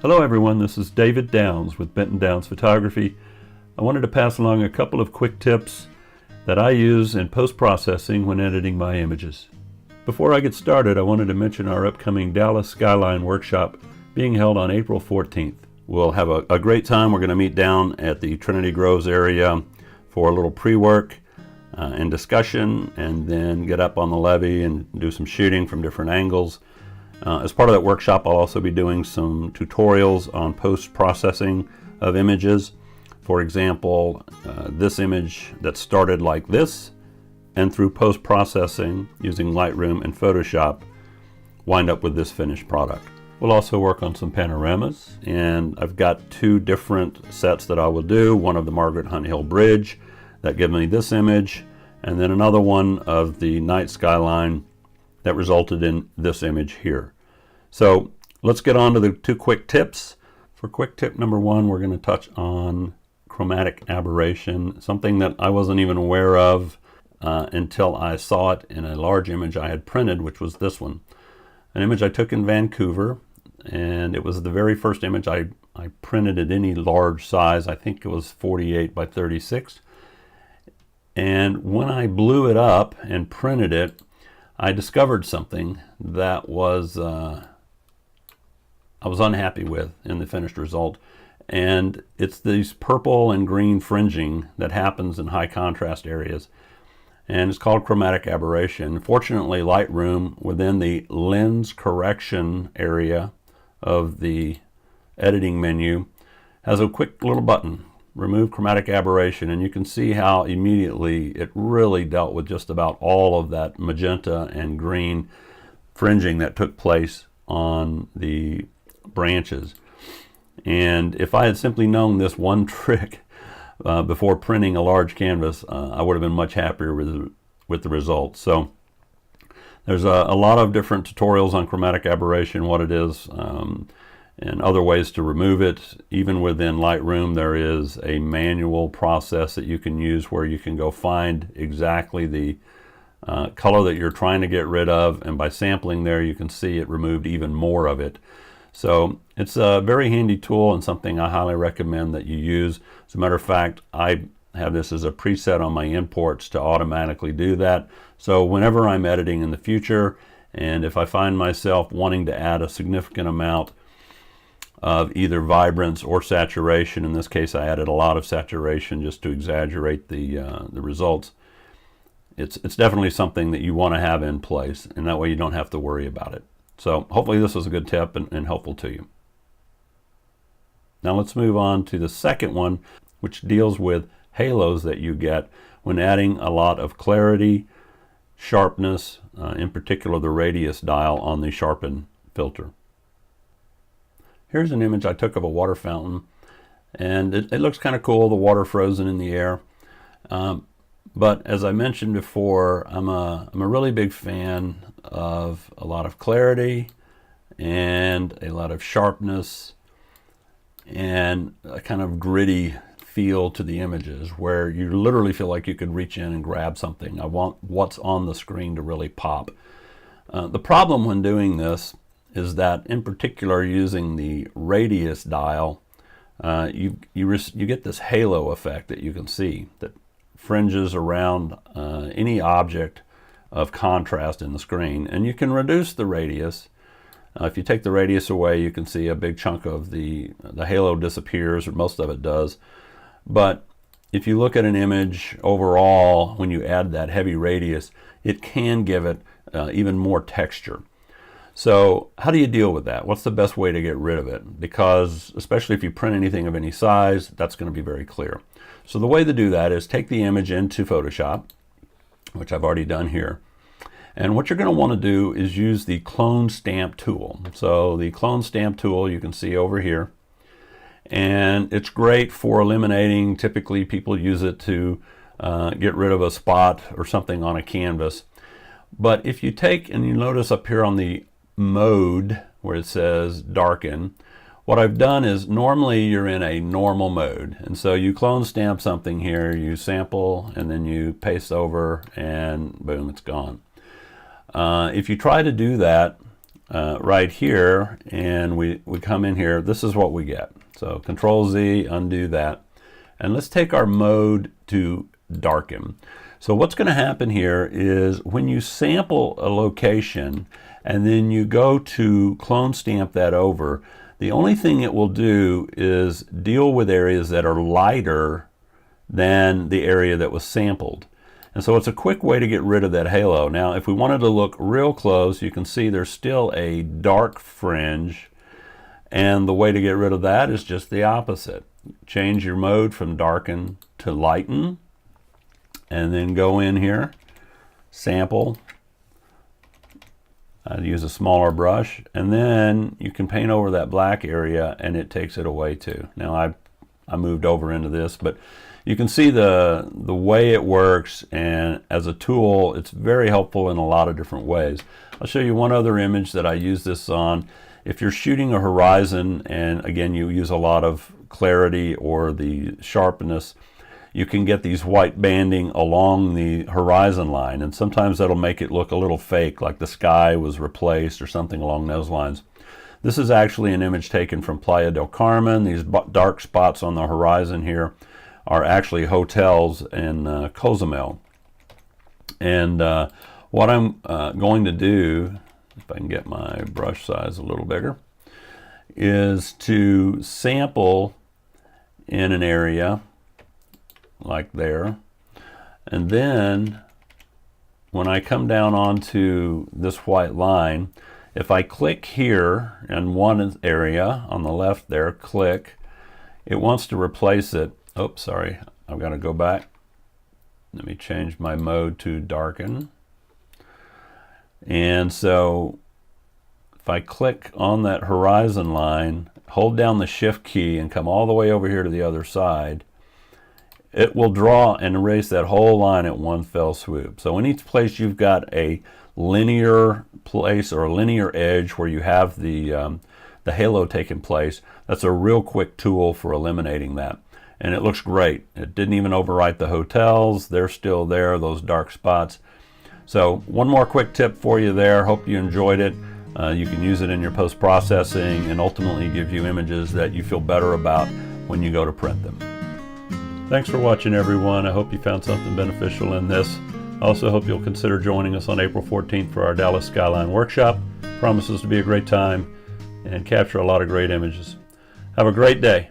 Hello everyone, this is David Downs with Benton Downs Photography. I wanted to pass along a couple of quick tips that I use in post-processing when editing my images. Before I get started, I wanted to mention our upcoming Dallas Skyline workshop being held on April 14th. We'll have a great time. We're going to meet down at the Trinity Groves area for a little pre-work and discussion, and then get up on the levee and do some shooting from different angles. As part of that workshop, I'll also be doing some tutorials on post-processing of images. For example, this image that started like this, and through post-processing using Lightroom and Photoshop, wind up with this finished product. We'll also work on some panoramas, and I've got two different sets that I will do. One of the Margaret Hunt Hill Bridge that gives me this image, and then another one of the night skyline that resulted in this image here. So let's get on to the two quick tips. For quick tip number one, we're going to touch on chromatic aberration, something that I wasn't even aware of until I saw it in a large image I had printed, which was this one. An image I took in Vancouver, and it was the very first image I printed at any large size. I think it was 48 by 36. And when I blew it up and printed it, I discovered something that was I was unhappy with in the finished result. And it's these purple and green fringing that happens in high contrast areas. And it's called chromatic aberration. Fortunately, Lightroom, within the lens correction area of the editing menu, has a quick little button, remove chromatic aberration, and you can see how immediately it really dealt with just about all of that magenta and green fringing that took place on the branches. And if I had simply known this one trick before printing a large canvas, I would have been much happier with the results. So there's a lot of different tutorials on chromatic aberration, what it is, and other ways to remove it. Even within Lightroom, there is a manual process that you can use where you can go find exactly the color that you're trying to get rid of, and by sampling there you can see it removed even more of it. So it's a very handy tool and something I highly recommend that you use. As a matter of fact, I have this as a preset on my imports to automatically do that. So whenever I'm editing in the future, and if I find myself wanting to add a significant amount of either vibrance or saturation, in this case I added a lot of saturation just to exaggerate the results, it's definitely something that you want to have in place, and that way you don't have to worry about it. So hopefully this was a good tip and helpful to you. Now let's move on to the second one, which deals with halos that you get when adding a lot of clarity, sharpness, in particular the radius dial on the sharpen filter. Here's an image I took of a water fountain, and it looks kind of cool, the water frozen in the air. But as I mentioned before, I'm a really big fan of a lot of clarity and a lot of sharpness and a kind of gritty feel to the images where you literally feel like you could reach in and grab something. I want what's on the screen to really pop. The problem when doing this is that, in particular, using the radius dial, you get this halo effect that you can see that fringes around any object of contrast in the screen, and you can reduce the radius. If you take the radius away, you can see a big chunk of the halo disappears, or most of it does. But if you look at an image overall, when you add that heavy radius, it can give it even more texture. So how do you deal with that? What's the best way to get rid of it? Because especially if you print anything of any size, that's going to be very clear. So the way to do that is take the image into Photoshop, which I've already done here. And what you're going to want to do is use the clone stamp tool. So the clone stamp tool you can see over here. And it's great for eliminating, typically people use it to get rid of a spot or something on a canvas. But if you take, and you notice up here on the mode where it says darken, what I've done is normally you're in a normal mode, and so you clone stamp something here, you sample, and then you paste over, and boom, it's gone. If you try to do that right here, and we come in here, this is what we get. So Control Z, undo that. And let's take our mode to darken. So what's going to happen here is when you sample a location and then you go to clone stamp that over, the only thing it will do is deal with areas that are lighter than the area that was sampled. And so it's a quick way to get rid of that halo. Now, if we wanted to look real close, you can see there's still a dark fringe, and the way to get rid of that is just the opposite. Change your mode from darken to lighten, and then go in here, sample. I'd use a smaller brush, and then you can paint over that black area and it takes it away too. Now I moved over into this, but you can see the way it works, and as a tool it's very helpful in a lot of different ways. I'll show you one other image that I use this on. If you're shooting a horizon and again you use a lot of clarity or the sharpness, you can get these white banding along the horizon line, and sometimes that'll make it look a little fake, like the sky was replaced or something along those lines. This is actually an image taken from Playa del Carmen. These dark spots on the horizon here are actually hotels in Cozumel. And what I'm going to do, if I can get my brush size a little bigger, is to sample in an area like there, and then when I come down onto this white line, if I click here in one area on the left there, click, it wants to replace it. Oops, sorry, I've got to go back. Let me change my mode to darken. And so if I click on that horizon line, hold down the shift key and come all the way over here to the other side, it will draw and erase that whole line at one fell swoop. So in each place you've got a linear place or a linear edge where you have the halo taking place, that's a real quick tool for eliminating that. And it looks great. It didn't even overwrite the hotels. They're still there, those dark spots. So one more quick tip for you there. Hope you enjoyed it. You can use it in your post-processing and ultimately give you images that you feel better about when you go to print them. Thanks for watching, everyone. I hope you found something beneficial in this. I also hope you'll consider joining us on April 14th for our Dallas Skyline workshop. Promises to be a great time and capture a lot of great images. Have a great day.